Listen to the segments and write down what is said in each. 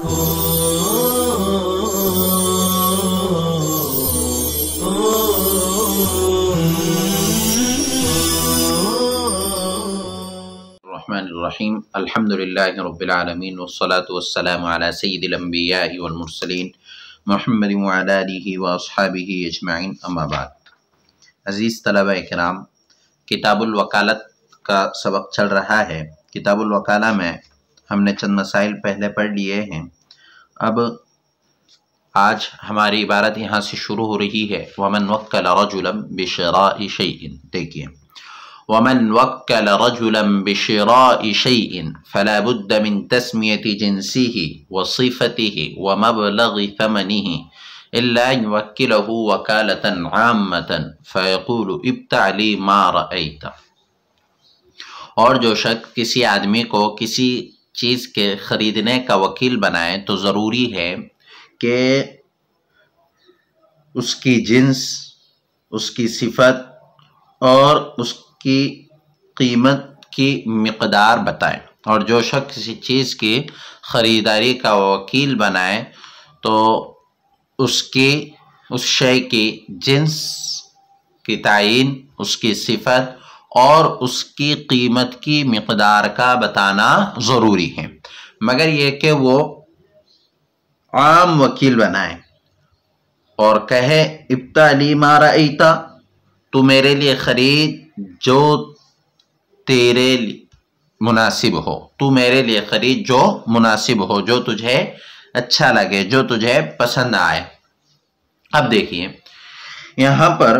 الرحمن الرحیم الحمدللہ رب العالمین والصلاة والسلام علی سید الانبیاء والمرسلین محمد وعلی آلہ واصحابہ اجمعین اما بعد۔ عزیز طلبہ اکرام، کتاب الوکالت کا سبق چل رہا ہے۔ کتاب الوکالہ میں ہم نے چند مسائل پہلے پڑھ لیے ہیں۔ اب آج ہماری عبارت یہاں سے شروع ہو رہی ہے، وَمَنْ وَكَّلَ رَجُلًا بِشِرَاءِ شَيْءٍ۔ دیکھیے، وَمَنْ وَكَّلَ رَجُلًا بِشِرَاءِ شَيْءٍ فَلَا بُدَّ مِنْ تَسْمِيَةِ جِنْسِهِ وَصِفَتِهِ وَمَبْلَغِ ثَمَنِهِ إِلَّا أَنْ يُوَكِّلَهُ وَكَالَةً عَامَّةً فَيَقُولُ ابْتَعْ لِي مَا رَأَيْتَ۔ اور جو شخص کسی آدمی کو کسی چیز کے خریدنے کا وکیل بنائے تو ضروری ہے کہ اس کی جنس، اس کی صفت اور اس کی قیمت کی مقدار بتائے۔ اور جو شخص کسی چیز کی خریداری کا وکیل بنائے تو اس شے کی جنس کی تعین، اس کی صفت اور اس کی قیمت کی مقدار کا بتانا ضروری ہے، مگر یہ کہ وہ عام وکیل بنائے اور کہے ابتع لی ما رأیت، تو میرے لیے خرید جو تیرے مناسب ہو، تو میرے لیے خرید جو مناسب ہو، جو تجھے اچھا لگے، جو تجھے پسند آئے۔ اب دیکھیے، یہاں پر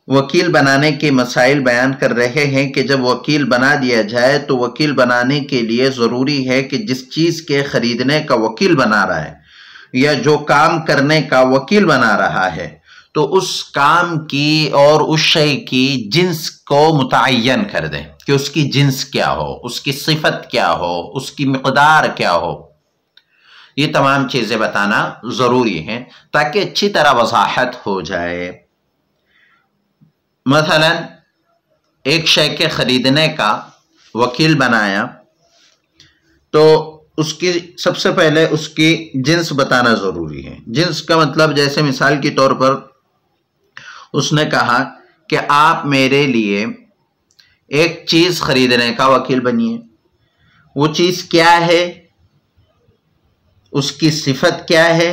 وکیل بنانے کے مسائل بیان کر رہے ہیں کہ جب وکیل بنا دیا جائے تو وکیل بنانے کے لیے ضروری ہے کہ جس چیز کے خریدنے کا وکیل بنا رہا ہے یا جو کام کرنے کا وکیل بنا رہا ہے تو اس کام کی اور اس شے کی جنس کو متعین کر دیں کہ اس کی جنس کیا ہو، اس کی صفت کیا ہو، اس کی مقدار کیا ہو۔ یہ تمام چیزیں بتانا ضروری ہیں تاکہ اچھی طرح وضاحت ہو جائے۔ مثلا ایک شے کے خریدنے کا وکیل بنایا تو اس کی سب سے پہلے اس کی جنس بتانا ضروری ہے۔ جنس کا مطلب جیسے مثال کے طور پر اس نے کہا کہ آپ میرے لیے ایک چیز خریدنے کا وکیل بنیے، وہ چیز کیا ہے، اس کی صفت کیا ہے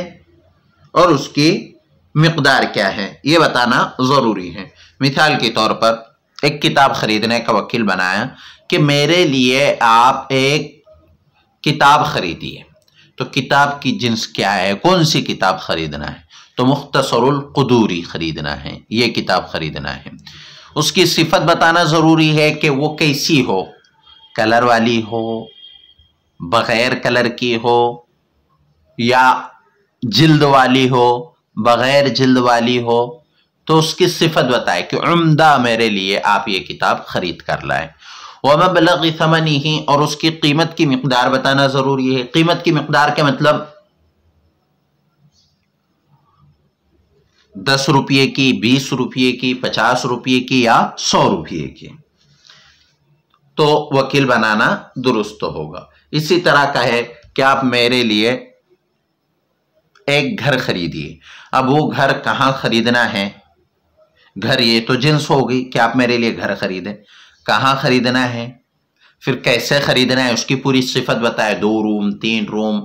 اور اس کی مقدار کیا ہے، یہ بتانا ضروری ہے۔ مثال کے طور پر ایک کتاب خریدنے کا وکیل بنایا کہ میرے لیے آپ ایک کتاب خریدیے، تو کتاب کی جنس کیا ہے، کون سی کتاب خریدنا ہے، تو مختصر القدوری خریدنا ہے، یہ کتاب خریدنا ہے۔ اس کی صفت بتانا ضروری ہے کہ وہ کیسی ہو، کلر والی ہو، بغیر کلر کی ہو، یا جلد والی ہو، بغیر جلد والی ہو، تو اس کی صفت بتائے کہ عمدہ میرے لیے آپ یہ کتاب خرید کر لائیں۔ وَمَبْلَغِ ثَمَنِهِ، اور اس کی قیمت کی مقدار بتانا ضروری ہے۔ قیمت کی مقدار کا مطلب 10 روپے کی، 20 روپے کی، 50 روپے کی یا 100 روپے کی، تو وکیل بنانا درست ہوگا۔ اسی طرح کہے کہ آپ میرے لیے ایک گھر خریدیے، اب وہ گھر کہاں خریدنا ہے، گھر یہ تو جنس ہوگی کہ آپ میرے لیے گھر خریدیں، کہاں خریدنا ہے، پھر کیسے خریدنا ہے، اس کی پوری صفت بتائے، 2 روم 3 روم،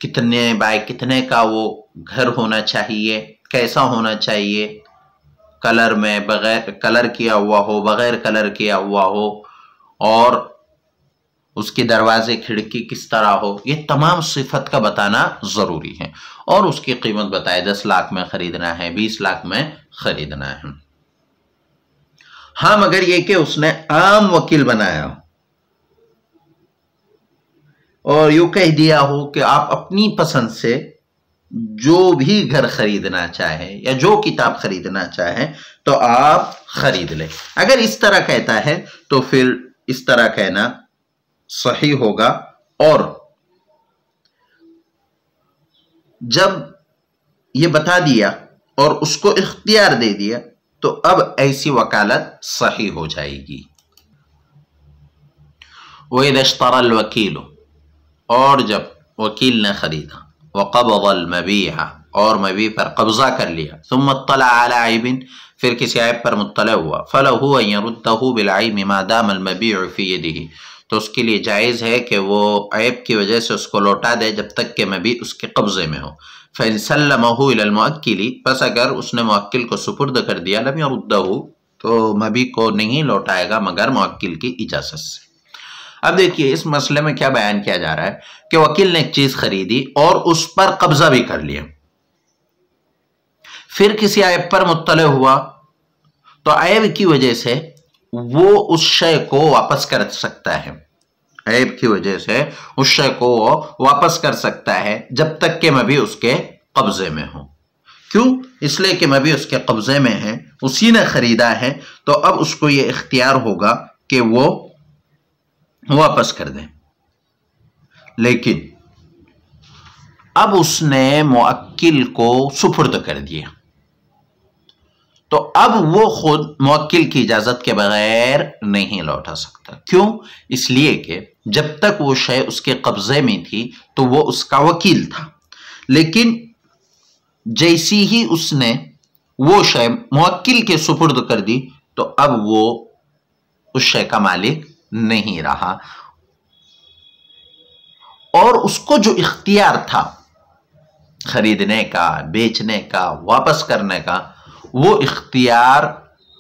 کتنے بائی کتنے کا وہ گھر ہونا چاہیے، کیسا ہونا چاہیے، کلر میں بغیر کلر کیا ہوا ہو، بغیر کلر کیا ہوا ہو، اور اس کے دروازے کھڑکی کس طرح ہو، یہ تمام صفت کا بتانا ضروری ہے۔ اور اس کی قیمت بتائے، 10 لاکھ میں خریدنا ہے، 20 لاکھ میں خریدنا ہے۔ ہاں مگر یہ کہ اس نے عام وکیل بنایا اور یوں کہہ دیا ہو کہ آپ اپنی پسند سے جو بھی گھر خریدنا چاہیں یا جو کتاب خریدنا چاہیں تو آپ خرید لیں، اگر اس طرح کہتا ہے تو پھر اس طرح کہنا صحیح ہوگا۔ اور جب یہ بتا دیا اور اس کو اختیار دے دیا تو اب ایسی وکالت صحیح ہو جائے گی۔ وَإِذَا اشْتَرَى الْوَكِيلُ، اور جب وکیل نے خریدا، وقبض المبیع اور مبیع پر قبضہ کر لیا، ثم اطلع على عیب پھر کسی عیب پر مطلع ہوا، فلہ ان یردہ بالعیب ما دام المبیع فی یدہ تو اس کے لیے جائز ہے کہ وہ عیب کی وجہ سے اس کو لوٹا دے جب تک کہ مبیع اس کے قبضے میں ہو۔ فإن سلمہ الی الموکل پس اگر اس نے موکل کو سپرد کر دیا، لم یردہ تو مبیع کو نہیں لوٹائے گا مگر موکل کی اجازت سے۔ اب دیکھیے اس مسئلے میں کیا بیان کیا جا رہا ہے کہ وکیل نے ایک چیز خریدی اور اس پر قبضہ بھی کر لیا، پھر کسی عیب پر مطلع ہوا تو عیب کی وجہ سے وہ اس شے کو واپس کر سکتا ہے، عیب کی وجہ سے اس شے کو واپس کر سکتا ہے جب تک کہ مبیع اس کے قبضے میں ہو۔ کیوں؟ اس لیے کہ مبیع اس کے قبضے میں ہے، اسی نے خریدا ہے، تو اب اس کو یہ اختیار ہوگا کہ وہ واپس کر دیں۔ لیکن اب اس نے موکل کو سپرد کر دیا تو اب وہ خود موکل کی اجازت کے بغیر نہیں لوٹا سکتا۔ کیوں؟ اس لیے کہ جب تک وہ شے اس کے قبضے میں تھی تو وہ اس کا وکیل تھا، لیکن جیسی ہی اس نے وہ شے موکل کے سپرد کر دی تو اب وہ اس شے کا مالک نہیں رہا، اور اس کو جو اختیار تھا خریدنے کا، بیچنے کا، واپس کرنے کا، وہ اختیار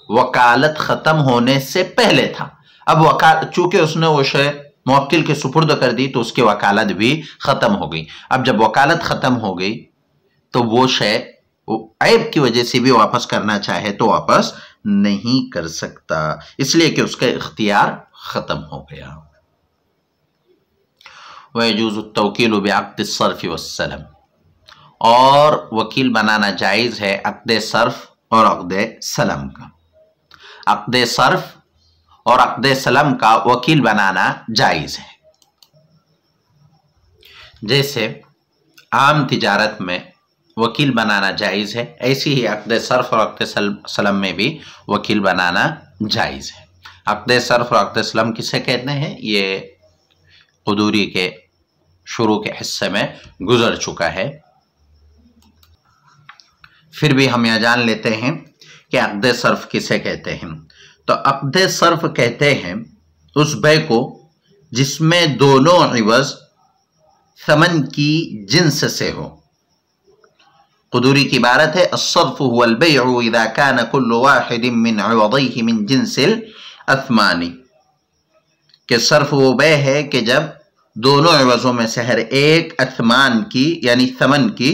وکالت ختم ہونے سے پہلے تھا۔ اب چونکہ اس نے وہ شے موکل کے سپرد کر دی تو اس کی وکالت بھی ختم ہو گئی۔ اب جب وکالت ختم ہو گئی تو وہ شے عیب کی وجہ سے بھی واپس کرنا چاہے تو واپس نہیں کر سکتا، اس لیے کہ اس کا اختیار ختم ہو گیا۔ وَيَجُوزُ التَّوْكِيلُ بِعَقْدِ الصَّرْفِ وَالسَّلَمِ اور وکیل بنانا جائز ہے عقد صرف اور عقد سلم کا۔ عقد صرف اور عقد سلم کا وکیل بنانا جائز ہے۔ جیسے عام تجارت میں وکیل بنانا جائز ہے، ایسی ہی عقد صرف اور عقد سلم میں بھی وکیل بنانا جائز ہے۔ عقد صرف اور عقد سلم کسے کہتے ہیں یہ قدوری کے شروع کے حصے میں گزر چکا ہے، پھر بھی ہم یہاں جان لیتے ہیں کہ عقد صرف کسے کہتے ہیں۔ تو عقد صرف کہتے ہیں اس بے کو جس میں دونوں عوض ثمن کی جنس سے ہو۔ قدوری کی عبارت ہے الصرف هو البيع اذا كان كل واحد من عوضيه من جنس الاثمان، کہ صرف وہ بے ہے کہ جب دونوں عوضوں میں سے ہر ایک اثمان کی یعنی ثمن کی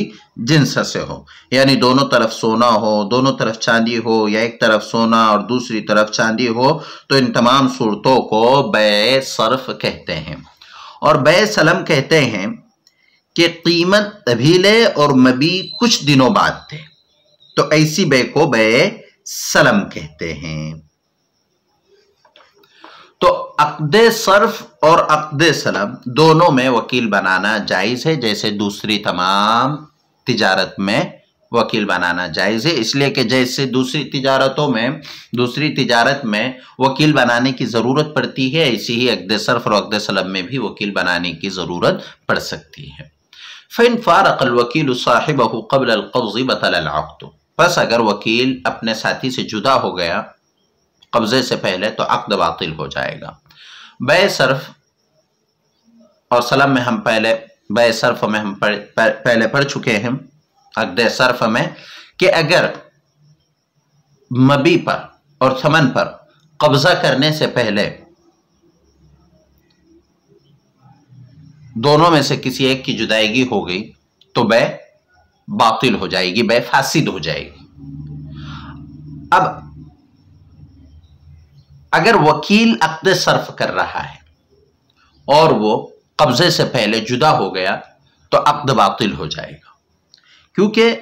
جنس سے ہو، یعنی دونوں طرف سونا ہو، دونوں طرف چاندی ہو، یا ایک طرف سونا اور دوسری طرف چاندی ہو، تو ان تمام صورتوں کو بیع صرف کہتے ہیں۔ اور بیع سلم کہتے ہیں کہ قیمت ابھی لے اور مبیع کچھ دنوں بعد دے، تو ایسی بیع کو بیع سلم کہتے ہیں۔ تو عقد صرف اور عقد سلم دونوں میں وکیل بنانا جائز ہے، جیسے دوسری تمام تجارت میں وکیل بنانا جائز ہے، اس لیے کہ جیسے دوسری تجارت میں وکیل بنانے کی ضرورت پڑتی ہے، ایسی ہی عقد صرف اور عقد سلم میں بھی وکیل بنانے کی ضرورت پڑ سکتی ہے۔ فَإِنْ فَارَقَ الْوَكِيلُ صَاحِبَهُ قَبْلَ الْقَبْضِ بَطَلَ الْعَقْدُ پس اگر وکیل اپنے ساتھی سے جدا ہو گیا قبضے سے پہلے تو عقد باطل ہو جائے گا۔ بیع صرف اور سلم میں ہم بیع صرف میں ہم پہلے پڑھ چکے ہیں، عقد صرف میں، کہ اگر مبیع پر اور ثمن پر قبضہ کرنے سے پہلے دونوں میں سے کسی ایک کی جدائیگی ہو گئی تو بیع باطل ہو جائے گی، بیع فاسد ہو جائے گی۔ اب اگر وکیل عقد صرف کر رہا ہے اور وہ قبضے سے پہلے جدا ہو گیا تو عقد باطل ہو جائے گا، کیونکہ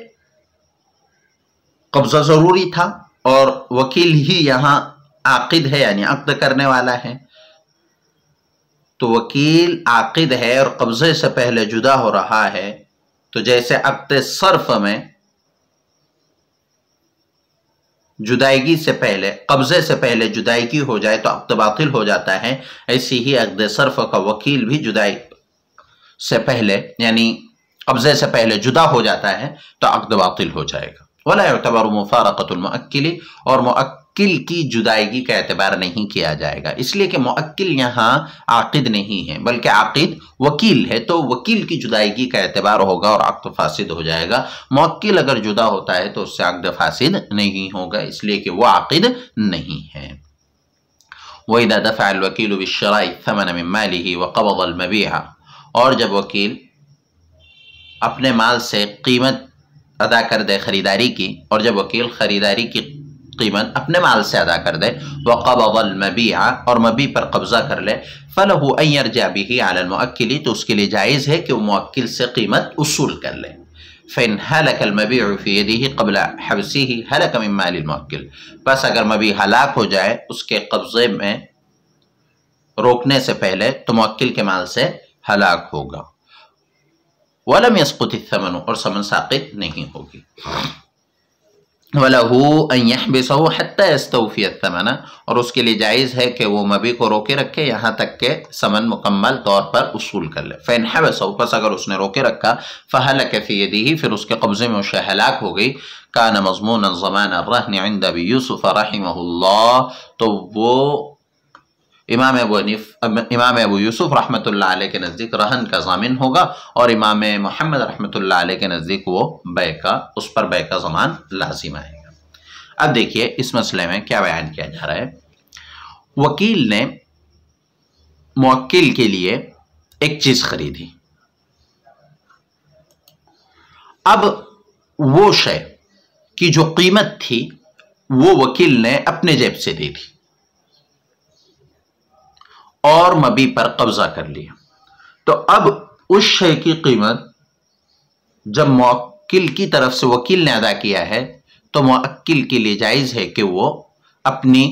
قبضہ ضروری تھا اور وکیل ہی یہاں عاقد ہے یعنی عقد کرنے والا ہے، تو وکیل عاقد ہے اور قبضے سے پہلے جدا ہو رہا ہے، تو جیسے عقد صرف میں جدائیگی سے پہلے قبضے سے پہلے جدائیگی ہو جائے تو عقد باطل ہو جاتا ہے، ایسی ہی عقد صرف کا وکیل بھی سے پہلے یعنی قبضے سے پہلے جدا ہو جاتا ہے تو عقد باطل ہو جائے گا۔ ولا يعتبر مفارقۃ المؤکل، اور مؤکل کی جدائیگی کا اعتبار نہیں کیا جائے گا، اس لیے کہ مؤکل یہاں عاقد نہیں ہے بلکہ عاقد وکیل ہے، تو وکیل کی جدائیگی کا اعتبار ہوگا اور عقد فاسد ہو جائے گا۔ مؤکل اگر جدا ہوتا ہے تو اس سے عقد فاسد نہیں ہوگا، اس لیے کہ وہ عاقد نہیں ہے۔ وَإِذَا دَفَعَ الْوَكِيلُ بِالشِّرَاءِ الثَّمَنَ مِن مَالِهِ وَقَبَضَ الْمَبِيعَ، اور جب وکیل اپنے مال سے قیمت ادا کر دے خریداری کی، اور جب وکیل خریداری کی قیمت اپنے مال سے ادا کر دے، وَقَبَضَ الْمَبِيعَ، اور مبیع پر قبضہ کر لے، فَلَهُ أَن يَرْجِعَ بِهِ عَلَى الْمُؤَكِّلِ، تو اس کے لیے جائز ہے کہ وہ موکل سے قیمت اصول کر لے۔ فَإِنْ هَلَكَ الْمَبِيعُ فِي يَدِهِ قَبْلَ حَبْسِهِ هَلَكَ مِن مَالِ الْمُؤَكِّلِ، پس اگر مبیع ہلاک ہو جائے اس کے قبضے میں روکنے سے پہلے تو موکل کے مال سے ہلاک ہوگا۔ وَلَمْ يَسْقُطِ الثَّمَنُ، اور ثمن ساقط نہیں ہوگی۔ وَلَهُ أَن يَحْبِسَهُ حَتَّى يَسْتَوْفِيَ الثَّمَنَ، اور اس کے لیے جائز ہے کہ وہ مبیع کو روکے رکھے یہاں تک کہ ثمن مکمل طور پر اصول کر لے۔ فَإِنْ حَبَسَهُ، پس اگر اس نے روکے رکھا، فَهَلَكَ فِي يَدِهِ، پھر اس کے قبضے میں اسے ہلاک ہو گئی، كَانَ مَضْمُونًا ضَمَانَ الرَّهْنِ عِنْدَ أبي يوسف رحمه اللہ، تو وہ امام ابو یوسف رحمۃ اللہ علیہ کے نزدیک رہن کا ضامن ہوگا، اور امام محمد رحمۃ اللہ علیہ کے نزدیک وہ اس پر بے کا ضمان لازم آئے گا۔ اب دیکھیے اس مسئلے میں کیا بیان کیا جا رہا ہے۔ وکیل نے موکل کے لیے ایک چیز خریدی، اب وہ شے کی جو قیمت تھی وہ وکیل نے اپنے جیب سے دی تھی اور مبیع پر قبضہ کر لیا، تو اب اس شے کی قیمت جب موکل کی طرف سے وکیل نے ادا کیا ہے تو موکل کے لیے جائز ہے کہ وہ اپنی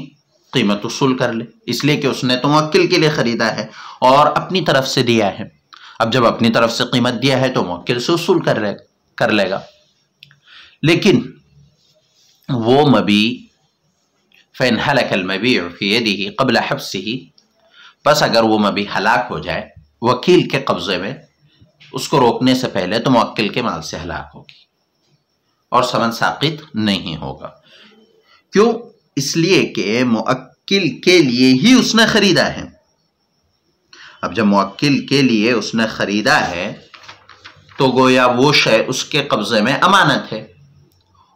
قیمت اصول کر لے، اس لیے کہ اس نے تو موکل کے لیے خریدا ہے اور اپنی طرف سے دیا ہے۔ اب جب اپنی طرف سے قیمت دیا ہے تو موکل سے اصول کر لے گا، لیکن وہ مبیع فَإِنْ هَلَكَ الْمَبِيعُ فِي يَدِهِ قَبْلَ حَبْسِهِ، پس اگر وہ مبیع ہلاک ہو جائے وکیل کے قبضے میں اس کو روکنے سے پہلے تو موکل کے مال سے ہلاک ہوگی اور ثمن ساقط نہیں ہوگا۔ کیوں؟ اس لیے کہ موکل کے لیے ہی اس نے خریدا ہے۔ اب جب موکل کے لیے اس نے خریدا ہے تو گویا وہ شے اس کے قبضے میں امانت ہے،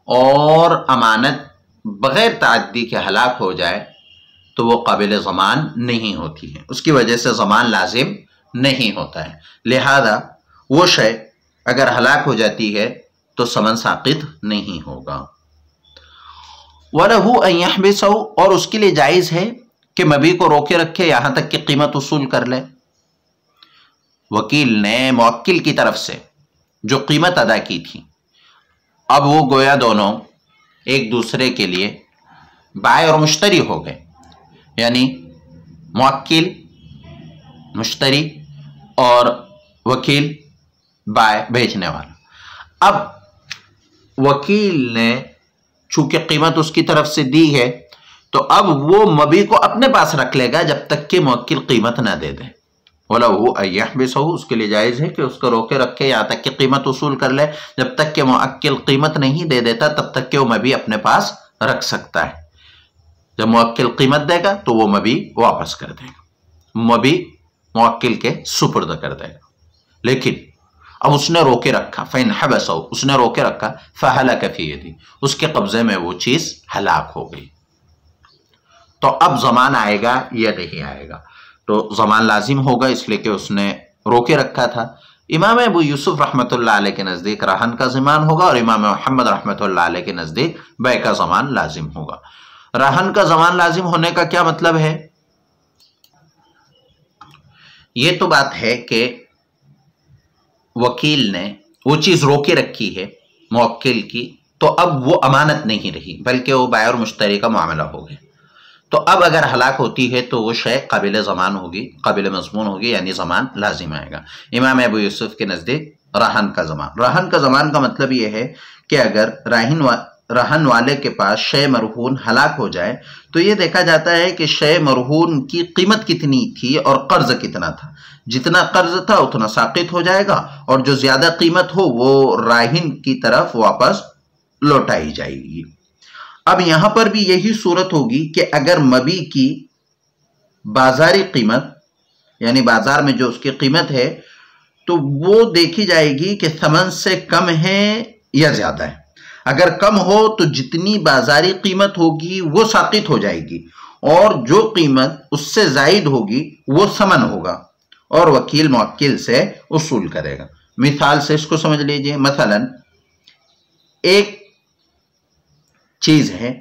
اور امانت بغیر تعدی کے ہلاک ہو جائے تو وہ قابل ضمان نہیں ہوتی ہے، اس کی وجہ سے ضمان لازم نہیں ہوتا ہے، لہذا وہ شے اگر ہلاک ہو جاتی ہے تو ثمن ساقط نہیں ہوگا۔ وَلَهُ أَن يَحْبِسَهُ، اور اس کے لیے جائز ہے کہ مبیع کو روکے رکھے یہاں تک کہ قیمت اصول کر لے۔ وکیل نے موکل کی طرف سے جو قیمت ادا کی تھی، اب وہ گویا دونوں ایک دوسرے کے لیے بائع اور مشتری ہو گئے، یعنی موکل مشتری اور وکیل بائع بیچنے والا۔ اب وکیل نے چونکہ قیمت اس کی طرف سے دی ہے تو اب وہ مبیع کو اپنے پاس رکھ لے گا جب تک کہ موکل قیمت نہ دے دے۔ وَلَهُ أَن يَحْبِسَهُ، اس کے لیے جائز ہے کہ اس کو روکے رکھے یہاں تک کہ قیمت اصول کر لے، جب تک کہ موکل قیمت نہیں دے دیتا تب تک کہ وہ مبیع اپنے پاس رکھ سکتا ہے۔ جب موکل قیمت دے گا تو وہ مبیع واپس کر دے گا، مبیع موکل کے سپرد کر دے گا، لیکن اب اس نے روکے رکھا، فَإِنْ حَبَسَهُ، اس نے روکے رکھا، فَهَلَكَ فِي يَدِهِ، اس کے قبضے میں وہ چیز ہلاک ہو گئی، تو اب ضمان آئے گا یا نہیں آئے گا؟ تو ضمان لازم ہوگا، اس لیے کہ اس نے روکے رکھا تھا۔ امام ابو یوسف رحمۃ اللہ علیہ کے نزدیک رہن کا ضمان ہوگا، اور امام محمد رحمۃ اللہ علیہ کے نزدیک بیع کا ضمان لازم ہوگا۔ رہن کا ضمان لازم ہونے کا کیا مطلب ہے؟ یہ تو بات ہے کہ وکیل نے وہ چیز روکے رکھی ہے موکل کی، تو اب وہ امانت نہیں رہی بلکہ وہ بائع اور مشتری کا معاملہ ہو گیا، تو اب اگر ہلاک ہوتی ہے تو وہ شے قابل ضمان ہوگی، قابل مضمون ہوگی، یعنی ضمان لازم آئے گا۔ امام ابو یوسف کے نزدیک رہن کا ضمان کا مطلب یہ ہے کہ اگر رہن والے کے پاس شے مرہون ہلاک ہو جائے تو یہ دیکھا جاتا ہے کہ شے مرہون کی قیمت کتنی تھی اور قرض کتنا تھا. جتنا قرض تھا اتنا ساقط ہو جائے گا اور جو زیادہ قیمت ہو وہ راہن کی طرف واپس لوٹائی جائے گی. اب یہاں پر بھی یہی صورت ہوگی کہ اگر مبی کی بازاری قیمت یعنی بازار میں جو اس کی قیمت ہے تو وہ دیکھی جائے گی کہ ثمن سے کم ہے یا زیادہ ہے. اگر کم ہو تو جتنی بازاری قیمت ہوگی وہ ساقط ہو جائے گی اور جو قیمت اس سے زائد ہوگی وہ ثمن ہوگا اور وکیل موکل سے اصول کرے گا. مثال سے اس کو سمجھ لیجئے. مثلا ایک چیز ہے،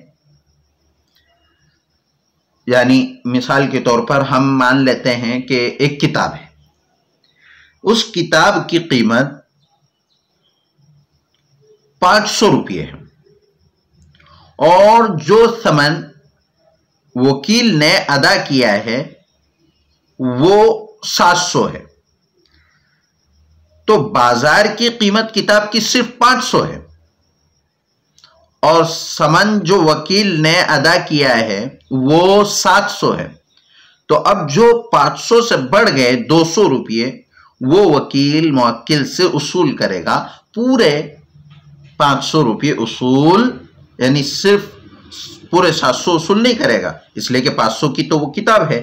یعنی مثال کے طور پر ہم مان لیتے ہیں کہ ایک کتاب ہے. اس کتاب کی قیمت 500 روپے ہے اور جو ثمن وکیل نے ادا کیا ہے وہ 700 ہے. تو بازار کی قیمت کتاب کی صرف 500 ہے اور ثمن جو وکیل نے ادا کیا ہے وہ 700 ہے. تو اب جو 500 سے بڑھ گئے 200 روپے وہ وکیل موکل سے اصول کرے گا. پورے 500 روپے اصول، یعنی صرف پورے 700 اصول نہیں کرے گا، اس لیے کہ 500 کی تو وہ کتاب ہے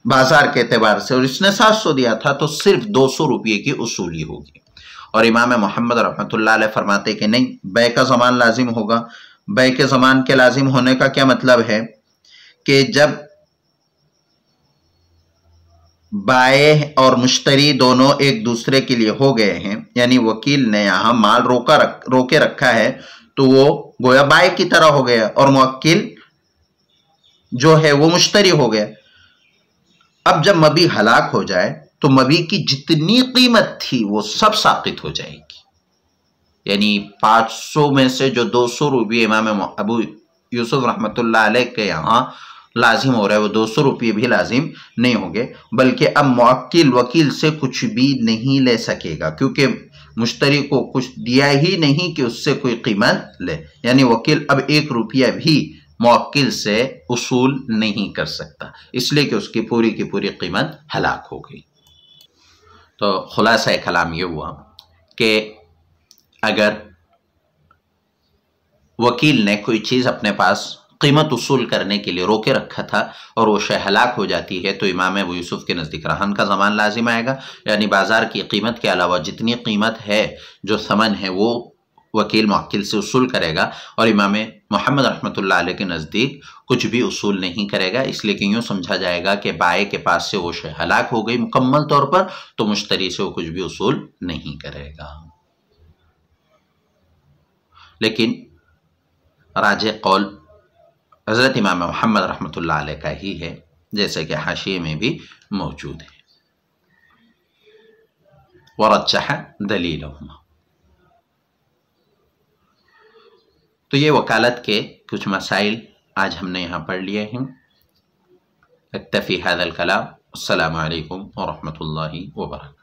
بازار کے اعتبار سے اور اس نے 700 دیا تھا، تو صرف 200 روپے کی اصولی ہوگی. اور امام محمد رحمۃ اللہ علیہ فرماتے کہ نہیں، بے کا زمان لازم ہوگا. بے کے زمان کے لازم ہونے کا کیا مطلب ہے کہ جب بائع اور مشتری دونوں ایک دوسرے کے لیے ہو گئے ہیں، یعنی وکیل نے یہاں مال روکے رکھا ہے تو وہ گویا بائع کی طرح ہو گیا اور موکل جو ہے وہ مشتری ہو گیا. اب جب مبی ہلاک ہو جائے تو مبی کی جتنی قیمت تھی وہ سب ساقط ہو جائے گی. یعنی 500 میں سے جو 200 روپے امام ابو یوسف رحمۃ اللہ علیہ کے یہاں لازم ہو رہا ہے وہ 200 روپے بھی لازم نہیں ہوں گے، بلکہ اب موکل وکیل سے کچھ بھی نہیں لے سکے گا کیونکہ مشتری کو کچھ دیا ہی نہیں کہ اس سے کوئی قیمت لے. یعنی وکیل اب 1 روپیہ بھی موکل سے اصول نہیں کر سکتا، اس لیے کہ اس کی پوری قیمت ہلاک ہو گئی. تو خلاصہ کلام یہ ہوا کہ اگر وکیل نے کوئی چیز اپنے پاس قیمت اصول کرنے کے لیے روکے رکھا تھا اور وہ شے ہلاک ہو جاتی ہے تو امام ابو یوسف کے نزدیک رہن کا زمان لازم آئے گا. یعنی بازار کی قیمت کے علاوہ جتنی قیمت ہے جو ثمن ہے وہ وکیل موکل سے اصول کرے گا اور امام محمد رحمۃ اللہ علیہ کے نزدیک کچھ بھی اصول نہیں کرے گا، اس لیے کہ یوں سمجھا جائے گا کہ بائع کے پاس سے وہ شے ہلاک ہو گئی مکمل طور پر، تو مشتری سے وہ کچھ بھی اصول نہیں کرے گا. لیکن راجح قول حضرت امام محمد رحمۃ اللہ علیہ کا ہی ہے، جیسے کہ حاشیے میں بھی موجود ہے. ورجح دلیلہما. تو یہ وکالت کے کچھ مسائل آج ہم نے یہاں پڑھ لیے ہیں. اکتفی ھذا الکلام. السلام علیکم ورحمۃ اللہ وبرکاتہ.